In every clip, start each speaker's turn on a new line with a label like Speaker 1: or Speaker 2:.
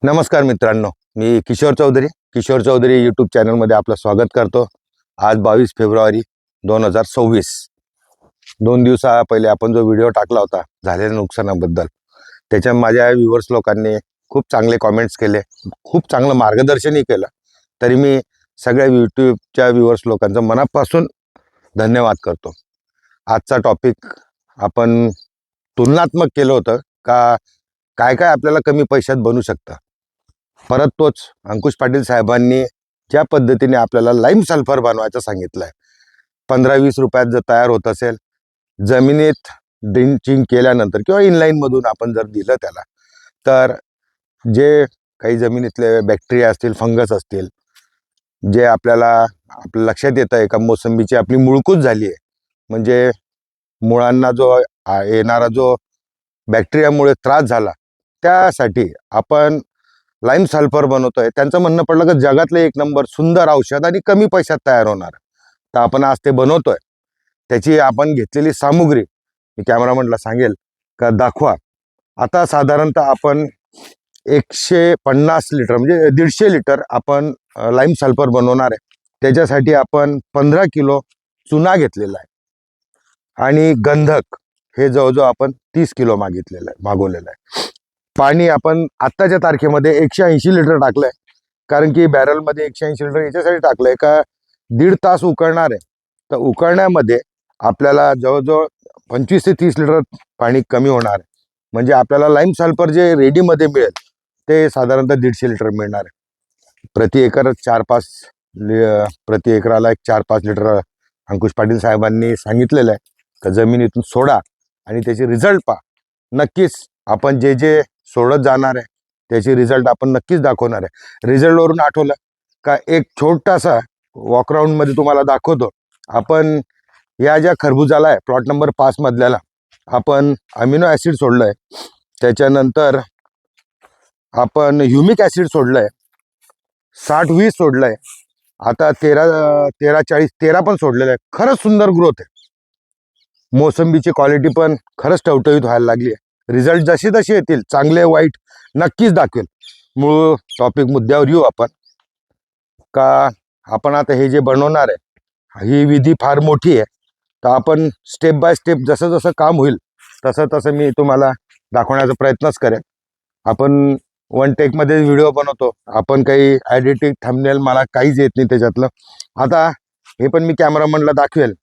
Speaker 1: नमस्कार मित्रांनो, मी किशोर चौधरी यूट्यूब चॅनलमध्ये आपलं स्वागत करतो. आज 22 फेब्रुवारी 2026. 2 दिवसा पहिले आपण जो व्हिडिओ टाकला होता झालेल्या नुकसानाबद्दल, त्याच्या माझ्या व्ह्युअर्स लोकांनी खूप चांगले कॉमेंट्स केले, खूप चांगलं मार्गदर्शनही केलं. तरी मी सगळ्या यूट्यूबच्या व्ह्युअर्स लोकांचं मनापासून धन्यवाद करतो. आजचा टॉपिक आपण तुलनात्मक केलं होतं का काय काय आपल्याला कमी पैशात बनू शकतं. परत तोच अंकुश पाटील साहेबांनी ज्या पद्धतीने आपल्याला लाईम सल्फर बनवायचं सांगितलंय, 15-20 रुपयात जर तयार होत असेल, जमिनीत ड्रिंचिंग केल्यानंतर किंवा इनलाईनमधून आपण जर दिलं त्याला, तर जे काही जमिनीतले बॅक्टेरिया असतील, फंगस असतील, जे आपल्या लक्षात येतं आहे का मोसंबीची आपली मुळकूच झाली आहे, म्हणजे मुळांना जो येणारा जो बॅक्टेरियामुळे त्रास झाला, त्यासाठी आपण लाईम सल्फर बनवतोय. त्यांचं म्हणणं पडलं की जगातलं 1 नंबर सुंदर औषध आणि कमी पैशात तयार होणार, तर आपण आज ते बनवतोय. त्याची आपण घेतलेली सामुग्री मी कॅमेरामॅनला सांगेल का दाखवा. आता साधारणतः आपण 150 लिटर म्हणजे 150 लिटर आपण लाईम सल्फर बनवणार आहे. त्याच्यासाठी आपण 15 किलो चुना घेतलेला आहे आणि गंधक हे जवळजवळ आपण 30 किलो मागवलेलं आहे. पाणी आपण आत्ताच्या तारखेमध्ये 180 लिटर टाकलंय, कारण की बॅरलमध्ये 180 लिटर याच्यासाठी टाकलंय का 1.5 तास उकळणार आहे. तर उकळण्यामध्ये आपल्याला जवळजवळ 25 ते 30 लिटर पाणी कमी होणार आहे. म्हणजे आपल्याला लाईम सल्फर जे रेडीमध्ये मिळेल ते साधारणतः 150 लिटर मिळणार आहे. प्रति एकर 4-5 प्रति एकराला 4-5 लिटर अंकुश पाटील साहेबांनी सांगितलेलं आहे का जमिनीतून सोडा आणि त्याचे रिझल्ट पहा. नक्कीच आपण जे जे सोडत जाणार आहे त्याची रिझल्ट आपण नक्कीच दाखवणार आहे. रिझल्टवरून आठवलं का एक छोटासा वॉकराऊंडमध्ये तुम्हाला दाखवतो. आपण या ज्या खरबुजाला आहे प्लॉट नंबर 5 मधल्याला आपण अमिनो ॲसिड सोडलं आहे, त्याच्यानंतर आपण ह्युमिक ॲसिड सोडलं आहे, 60-20 सोडलं आहे, आता 13-40 पण सोडलेलं आहे. खरंच सुंदर ग्रोथ आहे. मोसंबीची क्वालिटी पण खरंच टवटवीत व्हायला लागली आहे. रिझल्ट जसे जसे येतील चांगले वाईट नक्कीच दाखवेल. मूळ टॉपिक मुद्द्यावर येऊ आपण का आपण आता हे जे बनवणार आहे ही विधी फार मोठी आहे. तर आपण स्टेप बाय स्टेप जसं जसं काम होईल तसं तसं मी तुम्हाला दाखवण्याचा प्रयत्नच करेन. आपण वन टेकमध्ये व्हिडिओ बनवतो, आपण काही एडिटिंग थंबनेल मला काहीच येत नाही त्याच्यातलं. आता हे पण मी कॅमेरामॅनला दाखवेल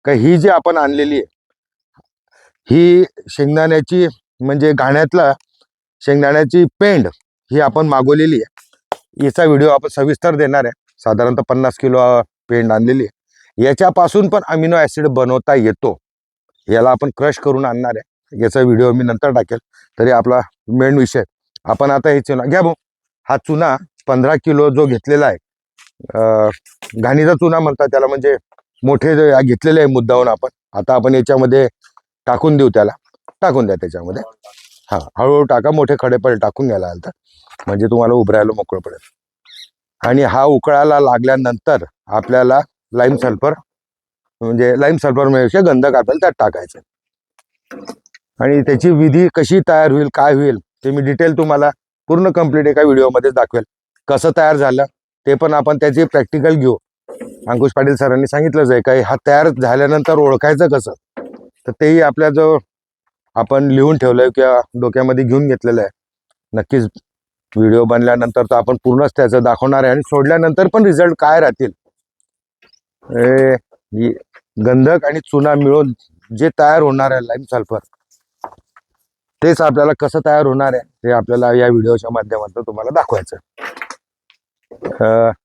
Speaker 1: का ही जी आपण आणलेली आहे ही शेंगदाण्याची म्हणजे घाण्यातला शेंगदाण्याची पेंड ही आपण मागवलेली आहे. याचा व्हिडिओ आपण सविस्तर देणार आहे. साधारणतः 50 किलो पेंड आणलेली आहे. याच्यापासून पण अमिनो ॲसिड बनवता येतो. याला आपण क्रश करून आणणार आहे. याचा व्हिडिओ मी नंतर टाकेल. तरी आपला मेन विषय आपण आता हे चुना घ्या भाऊ. हा चुना 15 किलो जो घेतलेला आहे, घाणीचा चुना म्हणतात त्याला, म्हणजे मोठे जे घेतलेले आहे मुद्दाहून आपण. आता आपण याच्यामध्ये टाकून देऊ, त्याला टाकून द्या त्याच्यामध्ये. हा, हळूहळू टाका, मोठे खडेपड टाकून घ्यायला आलं म्हणजे तुम्हाला उभरायला मोकळं पडेल. आणि हा उकळायला लागल्यानंतर आपल्याला लाईम सल्फर म्हणजे गंधक आपल्याला त्यात टाकायचं. आणि त्याची विधी कशी तयार होईल, काय होईल ते मी डिटेल तुम्हाला पूर्ण कंप्लीट एका व्हिडिओमध्ये दाखवेल. कसं तयार झालं ते पण आपण त्याची प्रॅक्टिकल घेऊ. अंकुश पाटील सरांनी सांगितलंच आहे काही हा तयार झाल्यानंतर ओळखायचं कसं, तर तेही आपल्याजवळ आपण लिहून ठेवलंय किंवा डोक्यामध्ये घेऊन घेतलेलं आहे. नक्कीच व्हिडिओ बनल्यानंतर तर आपण पूर्णच त्याचं दाखवणार आहे आणि सोडल्यानंतर पण रिझल्ट काय राहतील. गंधक आणि चुना मिळून जे तयार होणार आहे लाईम सल्फर, तेच आपल्याला कसं तयार होणार आहे ते आपल्याला या व्हिडिओच्या माध्यमातून तुम्हाला दाखवायचं.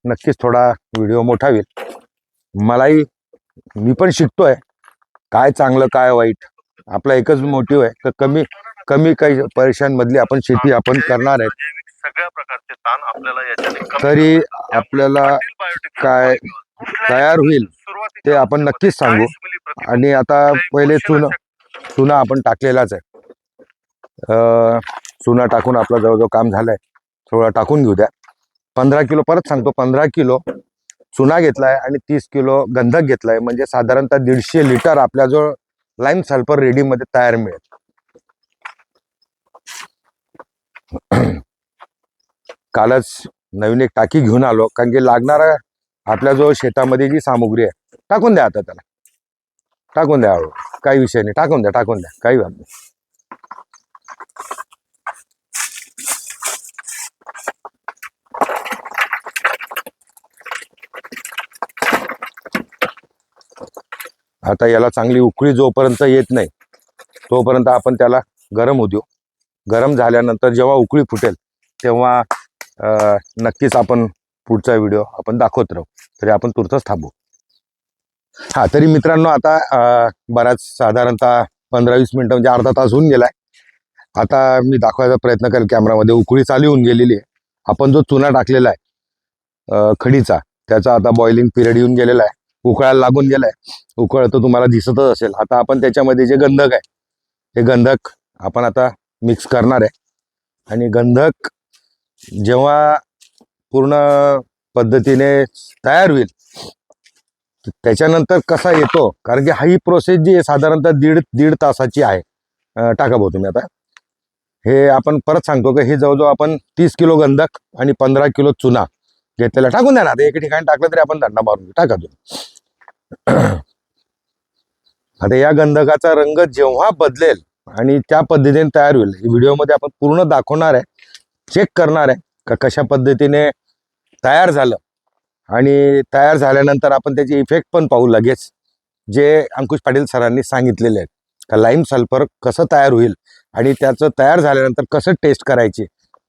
Speaker 1: नक्कीच थोडा व्हिडिओ मोठा होईल. मी पण शिकतोय काय चांगलं काय वाईट. आपला एकच मोटिव्ह आहे तर कमी कमी काही पैशांमधली आपण शेती आपण करणार आहे.
Speaker 2: सगळ्या प्रकारचे ताण आपल्याला
Speaker 1: तरी आपल्याला काय तयार होईल ते आपण नक्कीच सांगू. आणि आता पहिले चुना आपण टाकलेलाच आहे. चुना टाकून आपलं जवळजवळ काम झालंय. थोडं टाकून घेऊ द्या. 15 किलो, परत सांगतो, 15 किलो चुना घेतलाय आणि 30 किलो गंधक घेतलाय, म्हणजे साधारणतः 150 लिटर आपल्याजवळ लाईम सल्फर रेडीमध्ये तयार मिळेल. कालच नवीन एक टाकी घेऊन आलो, कारण की लागणारा आपल्या जो शेतामध्ये जी सामुग्री आहे टाकून द्या, आता त्याला टाकून द्या, काही विषय नाही, टाकून द्या, काही बात नाही. आता याला चांगली उकळी जोपर्यंत येत नाही तोपर्यंत आपण त्याला गरम होऊ देऊ. गरम झाल्यानंतर जेव्हा उकळी फुटेल तेव्हा नक्कीच आपण पुढचा व्हिडिओ आपण दाखवत राहू. तरी आपण तुर्तच थांबू. हा, तरी मित्रांनो आता बराच साधारणतः 15-20 मिनिटं म्हणजे अर्धा तास होऊन गेलाय. आता मी दाखवायचा प्रयत्न करेल कॅमेरामध्ये. उकळी चालू होऊन गेलेली आहे. आपण जो चुना टाकलेला आहे खडीचा, त्याचा आता बॉइलिंग पिरियड येऊन गेलेला आहे, उकळायला लागून गेलाय. उकळ तर तुम्हाला दिसतच असेल. आता आपण त्याच्यामध्ये जे गंधक आहे ते गंधक आपण आता मिक्स करणार आहे. आणि गंधक जेव्हा पूर्ण पद्धतीने तयार होईल त्याच्यानंतर कसा येतो, कारण की ही प्रोसेस जी आहे साधारणतः दीड तासाची आहे. टाका भाऊ तुम्ही आता. हे आपण परत सांगतो की हे जवळजवळ आपण 30 किलो गंधक आणि 15 किलो चुना घेतलेला. टाकून द्या ना, आता एके ठिकाणी टाकलं तरी आपण दंडा मारून टाका तुम्ही. आता या गंधकाचा रंग जेव्हा बदलेल आणि त्या पद्धतीने तयार होईल, व्हिडिओमध्ये आपण पूर्ण दाखवणार आहे, चेक करणार आहे का कशा पद्धतीने तयार झालं. आणि तयार झाल्यानंतर आपण त्याचे इफेक्ट पण पाहू लगेच, जे अंकुश पाटील सरांनी सांगितलेले आहेत का लाईम सल्फर कसं तयार होईल आणि त्याचं तयार झाल्यानंतर कसं टेस्ट करायची,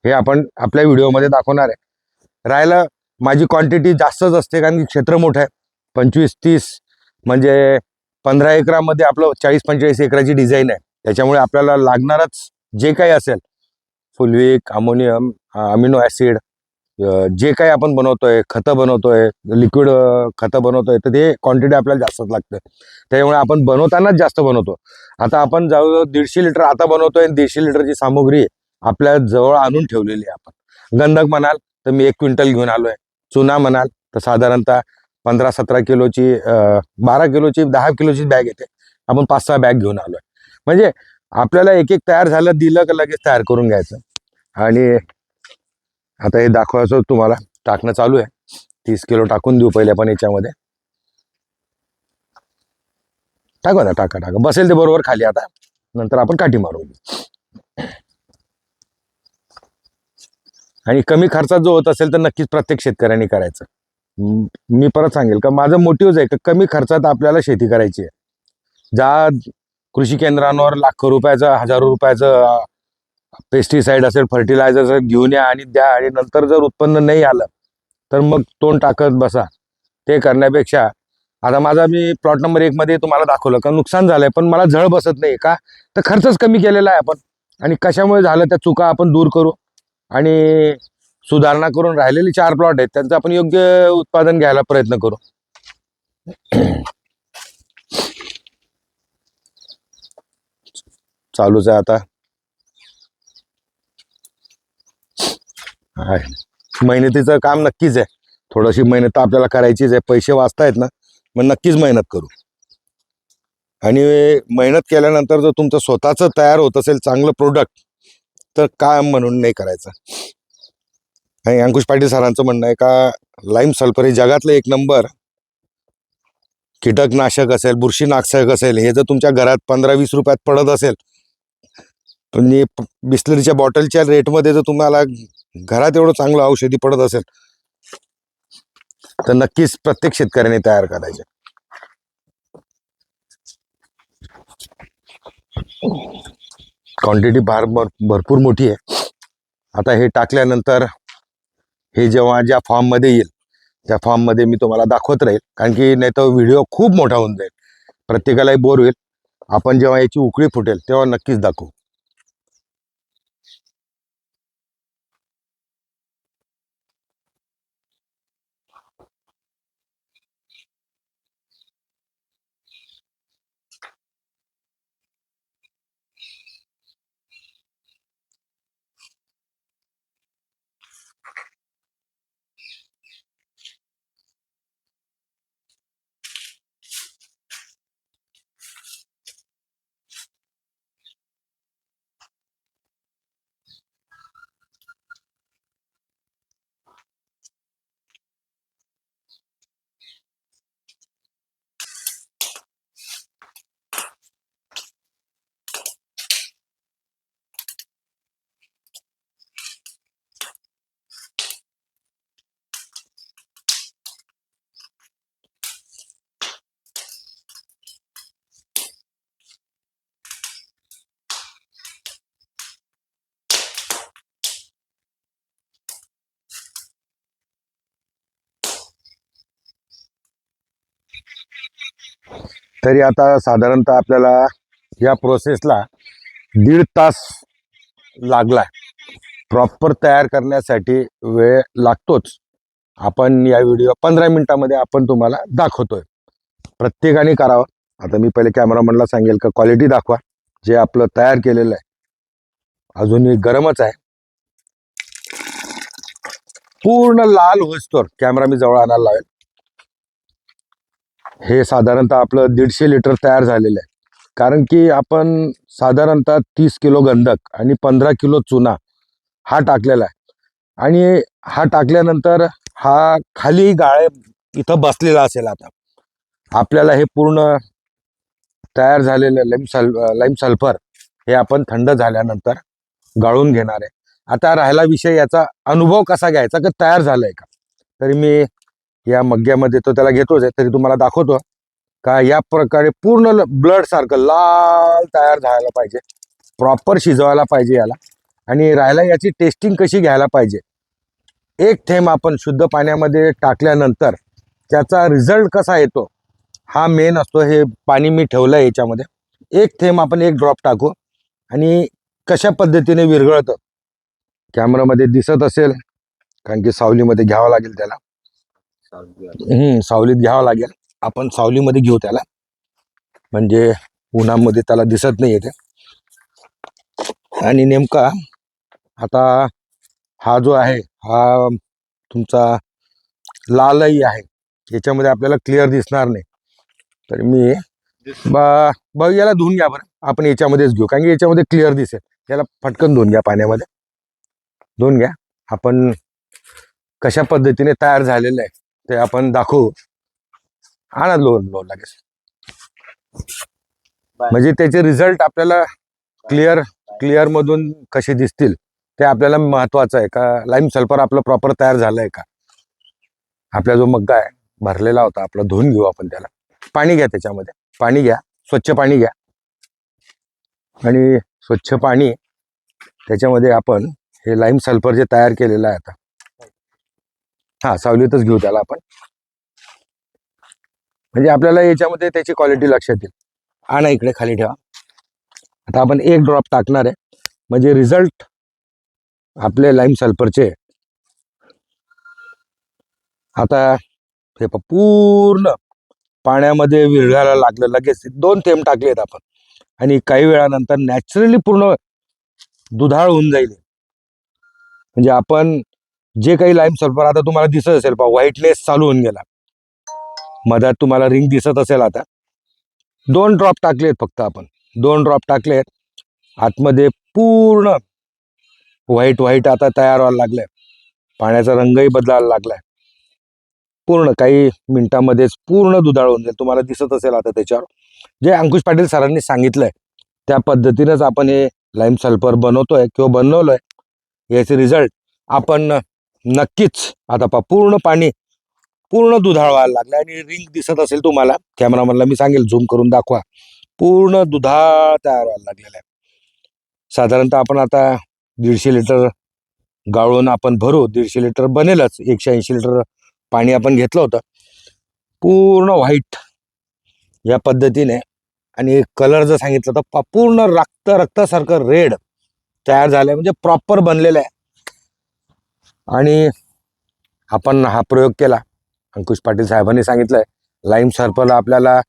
Speaker 1: हे आपण आपल्या व्हिडिओमध्ये दाखवणार आहे. राहिलं, माझी क्वांटिटी जास्तच असते कारण की क्षेत्र मोठं आहे. 25-30 म्हणजे 15 एकरामध्ये आपलं 40-45 एकराची डिझाईन आहे. त्याच्यामुळे आपल्याला लागणारच जे काही असेल, फुलविक, अमोनियम, अमिनो ॲसिड, जे काही आपण बनवतोय, खतं बनवतोय, लिक्विड खतं बनवतोय, तर ते क्वांटिटी आपल्याला जास्तच लागते. त्याच्यामुळे आपण बनवतानाच जास्त बनवतो. आता आपण जवळजवळ 150 लिटर आता बनवतोय. 150 लिटरची सामुग्री आपल्या जवळ आणून ठेवलेली आहे. आपण गंधक म्हणाल तर मी 1 क्विंटल घेऊन आलोय. चुना म्हणाल तर साधारणतः 15-17 किलोची 12 किलोची 10 किलोची बॅग येते. आपण 5-6 बॅग घेऊन आलोय. म्हणजे आपल्याला एक एक तयार झालं दिलं का लगेच तयार करून घ्यायचं. आणि आता हे दाखवायचं तुम्हाला. टाकणं चालू आहे. 30 किलो टाकून देऊ पहिले आपण याच्यामध्ये. टाका ना, टाका. बसेल ते बरोबर खाली. आता नंतर आपण काठी मारू. आणि कमी खर्चात जो होत असेल तर नक्कीच प्रत्येक शेतकऱ्यांनी करायचं. मी परत सांगेल का माझं मोटिव्ह आहे का कमी खर्चात आपल्याला शेती करायची आहे. ज्या कृषी केंद्रांवर लाखो रुपयाचं, हजारो रुपयाचं पेस्टिसाइड असेल, फर्टिलायझर असेल, घेऊन या आणि द्या, आणि नंतर जर उत्पन्न नाही आलं तर मग तोंड टाकत बसा. ते करण्यापेक्षा आता माझा मी प्लॉट नंबर 1 मध्ये तुम्हाला दाखवलं का नुकसान झालंय, पण मला झळ बसत नाही का, तर खर्चच कमी केलेला आहे आपण. आणि कशामुळे झालं त्या चुका आपण दूर करू आणि सुधारणा करून राहिलेले 4 प्लॉट आहेत त्यांचं आपण योग्य उत्पादन घ्यायला प्रयत्न करू. चालूच आहे आता. मेहनतीचं काम नक्कीच आहे. थोडीशी मेहनत आपल्याला करायचीच आहे. पैसे वाचतायत ना, मग नक्कीच मेहनत करू. आणि मेहनत केल्यानंतर जर तुमचं स्वतःचं तयार होत असेल चांगलं प्रोडक्ट, तर काय म्हणून नाही करायचं. आणि अंकुश पाटील सरांचं म्हणणं आहे का लाईम सल्फर हे जगातलं 1 नंबर कीटकनाशक असेल, बुरशीनाशक असेल, हे जर तुमच्या घरात 15-20 रुपयात पडत असेल, म्हणजे बिस्लरीच्या बॉटलच्या रेटमध्ये जर तुम्हाला घरात एवढं चांगलं औषधी पडत असेल तर नक्कीच प्रत्येक शेतकऱ्याने तयार करायचे. क्वांटिटी भरपूर मोठी आहे. आता हे टाकल्यानंतर हे जेव्हा ज्या फॉर्ममध्ये येईल त्या फॉर्ममध्ये मी तुम्हाला दाखवत राहील, कारण की नाही तर व्हिडिओ खूप मोठा होऊन जाईल, प्रत्येकालाही बोर होईल. आपण जेव्हा याची उकळी फुटेल तेव्हा नक्कीच दाखवू. तरी आता साधारणतः आपल्याला या प्रोसेसला 1.5 तास लागला. प्रॉपर तयार करण्यासाठी वेळ लागतोच. आपण या व्हिडिओ 15 मिनिटामध्ये आपण तुम्हाला दाखवतोय. प्रत्येकाने करावं. आता मी पहिले कॅमेरामनला सांगेल का क्वालिटी दाखवा. जे आपलं तयार केलेलं आहे अजूनही गरमच आहे. पूर्ण लाल होईस्तोवर कॅमेरा मी जवळ आणायला लावेल. हे साधारणतः आपलं 150 लिटर तयार झालेलं आहे. कारण की आपण साधारणतः 30 किलो गंधक आणि 15 किलो चुना हा टाकलेला आहे. आणि हा टाकल्यानंतर हा खाली गाळे इथं बसलेला असेल. आता आपल्याला हे पूर्ण तयार झालेलं लाईम सल्फर हे आपण थंड झाल्यानंतर गाळून घेणार आहे. आता राहिला विषय याचा अनुभव कसा घ्यायचा का तयार झालाय का. तरी मी या मग्ग्यामध्ये तो त्याला घेतोच आहे. तरी तुम्हाला दाखवतो का या प्रकारे पूर्ण ब्लड सारखं लाल तयार झाला पाहिजे. प्रॉपर शिजवायला पाहिजे याला. आणि राहिला याची टेस्टिंग कशी घ्यायला पाहिजे. एक थेंब आपण शुद्ध पाण्यामध्ये टाकल्यानंतर त्याचा रिझल्ट कसा येतो हा मेन असतो. हे पाणी मी ठेवलं आहे याच्यामध्ये. एक थेंब आपण एक ड्रॉप टाकू आणि कशा पद्धतीने विरघळतं कॅमेरामध्ये दिसत असेल. कारण की सावलीमध्ये घ्यावं लागेल त्याला. सावलीत घ्यावं लागेल. आपण सावलीमध्ये घेऊ त्याला. म्हणजे उन्हामध्ये त्याला दिसत नाही येते. आणि नेमका आता हा जो आहे हा तुमचा लालही आहे. याच्यामध्ये आपल्याला क्लिअर दिसणार नाही. तर मी याला धुवून घ्या बरं. आपण याच्यामध्येच घेऊ कारण की याच्यामध्ये क्लिअर दिसेल. याला फटकन धुवून घ्या पाण्यामध्ये. धुवून घ्या. आपण कशा पद्धतीने तयार झालेलं आहे ते आपण दाखवू. आणा लोन लागेल. म्हणजे त्याचे रिझल्ट आपल्याला क्लिअर मधून कसे दिसतील ते आपल्याला महत्वाचं आहे. का लाईम सल्फर आपलं प्रॉपर तयार झालंय का. आपला जो मग्गा आहे भरलेला होता आपला धुवून घेऊ आपण त्याला. पाणी घ्या. त्याच्यामध्ये पाणी घ्या. स्वच्छ पाणी घ्या. आणि स्वच्छ पाणी त्याच्यामध्ये आपण हे लाईम सल्फर जे तयार केलेलं आहे आता सावलीतच घेऊ त्याला आपण. म्हणजे आपल्याला याच्यामध्ये त्याची क्वालिटी लक्षात येईल. आणा इकडे खाली ठेवा. आता आपण एक ड्रॉप टाकणार आहे. म्हणजे रिझल्ट आपले लाईम सल्फरचे आता हे पूर्ण पाण्यामध्ये विरघळायला लागलं. लगेच 2 थेंब टाकलेत आपण. आणि काही वेळानंतर नॅचरली पूर्ण दुधाळ होऊन जाईल. म्हणजे आपण जे काही लाईम सल्फर आता तुम्हाला दिसत असेल पहा व्हाईटनेस चालू होऊन गेला. मधात तुम्हाला रिंग दिसत असेल. आता 2 ड्रॉप टाकलेत फक्त आपण. 2 ड्रॉप टाकलेत. आतमध्ये पूर्ण व्हाईट आता तयार व्हायला लागलाय. पाण्याचा रंगही बदलायला लागलाय. पूर्ण काही मिनिटांमध्येच पूर्ण दुधाळ होऊन जाईल. तुम्हाला दिसत असेल आता त्याच्यावर. जे अंकुश पाटील सरांनी सांगितलंय त्या पद्धतीनेच आपण हे लाईम सल्फर बनवतोय किंवा बनवलंय. याचे रिझल्ट आपण नक्कीच आता पहा पूर्ण पाणी पूर्ण दुधाळ व्हायला लागलं. आणि रिंग दिसत असेल तुम्हाला. कॅमेरामनला मी सांगेल झूम करून दाखवा. पूर्ण दुधाळ तयार व्हायला लागलेला आहे. साधारणतः आपण आता 150 लिटर गाळून आपण भरू. 150 लिटर बनेलच. 180 लिटर पाणी आपण घेतलं होतं. पूर्ण व्हाईट या पद्धतीने. आणि कलर जर सांगितलं तर पूर्ण रक्तासारखं रेड तयार झालंय. म्हणजे प्रॉपर बनलेलं आहे. आणि आपण हा प्रयोग केला. अंकुश पाटील साहेबांनी सांगितलंय लाईम सल्फरला आपल्याला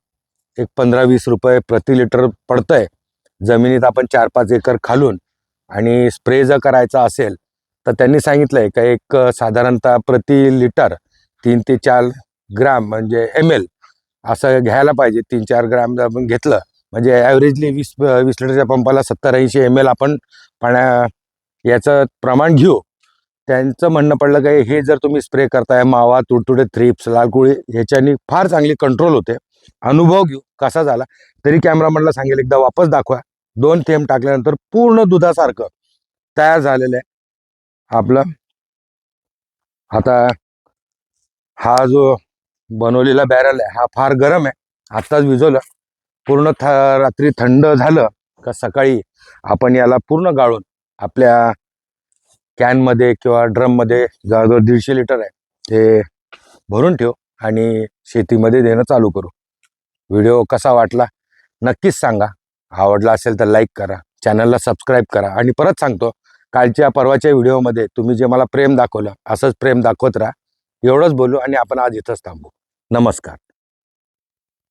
Speaker 1: एक 15-20 रुपये प्रति लिटर पडतंय. जमिनीत आपण 4-5 एकर खालून. आणि स्प्रे जर करायचा असेल तर त्यांनी सांगितलंय का एक साधारणतः प्रति लिटर 3 ते 4 ग्राम म्हणजे ml असं घ्यायला पाहिजे. 3-4 ग्राम जर आपण घेतलं म्हणजे ॲव्हरेजली 20 लिटरच्या पंपाला 70-80 ml आपण याचं प्रमाण घेऊ. त्यांचं म्हणणं पडलं का हे जर तुम्ही स्प्रे करताय मावा, तुडतुडे, थ्रिप्स, लालकुळी ह्याच्यानी फार चांगली कंट्रोल होते. अनुभव घेऊ कसा झाला. तरी कॅमेरामनला सांगेल एकदा वापस दाखवा. 2 थेंब टाकल्यानंतर पूर्ण दुधासारखं तयार झालेलं आहे आपलं. आता हा जो बनवलेला बॅरल आहे हा फार गरम आहे. आत्ताच विझवलं. पूर्ण रात्री थंड झालं का सकाळी आपण याला पूर्ण गाळून आपल्या कॅनमध्ये किंवा ड्रममध्ये जवळजवळ 150 लिटर आहे ते भरून ठेवू आणि शेतीमध्ये देणं चालू करू. व्हिडिओ कसा वाटला नक्कीच सांगा. आवडला असेल तर लाईक करा, चॅनलला सबस्क्राईब करा. आणि परत सांगतो, कालच्या परवाच्या व्हिडिओमध्ये तुम्ही जे मला प्रेम दाखवलं असंच प्रेम दाखवत राहा. एवढंच बोलू आणि आपण आज इथंच थांबू. नमस्कार.